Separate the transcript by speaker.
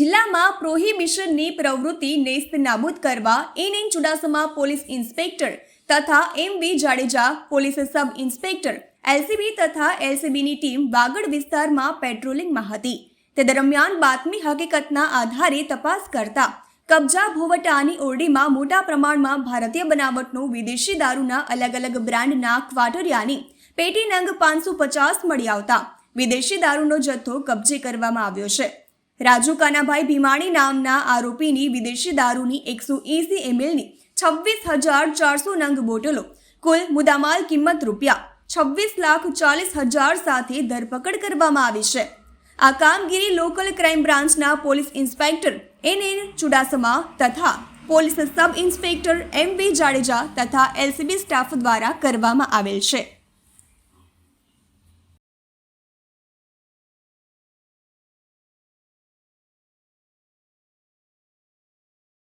Speaker 1: જિલ્લામાં પ્રોહિબિશનની પ્રવૃત્તિ નેસ્ત નાબૂદ કરવા એન ચુડાસમા પોલીસ ઇન્સ્પેક્ટર તથા MB. Jadeja police sub inspector LCB તથા એલસીબીની ટીમ વાગડ વિસ્તારમાં પેટ્રોલિંગમાં હતી। તે દરમિયાન બાતમી હકીકતના આધારે તપાસ કરતા કબજા ભોવટાની ઓરડીમાં મોટા પ્રમાણમાં ભારતીય બનાવટનો વિદેશી દારૂના અલગ અલગ બ્રાન્ડના ક્વાટરિયાની પેટી નંગ 550 મળી આવતા વિદેશી દારૂનો જથ્થો કબજે કરવામાં આવ્યો છે। રાજુ કાનાભાઈ ભીમાણી નામના આરોપીની વિદેશી દારૂની 180 mlની 26,400 નંગ બોટલો કુલ મુદ્દામાલ કિંમત ₹26,40,000 સાથે ધરપકડ કરવામાં આવી છે। આ કામગીરી લોકલ ક્રાઇમ બ્રાન્ચના પોલીસ ઇન્સ્પેક્ટર એન ચુડાસમા તથા પોલીસ સબ ઇન્સ્પેક્ટર એમ.બી. જાડેજા તથા એલસીબી સ્ટાફ દ્વારા કરવામાં આવેલ છે।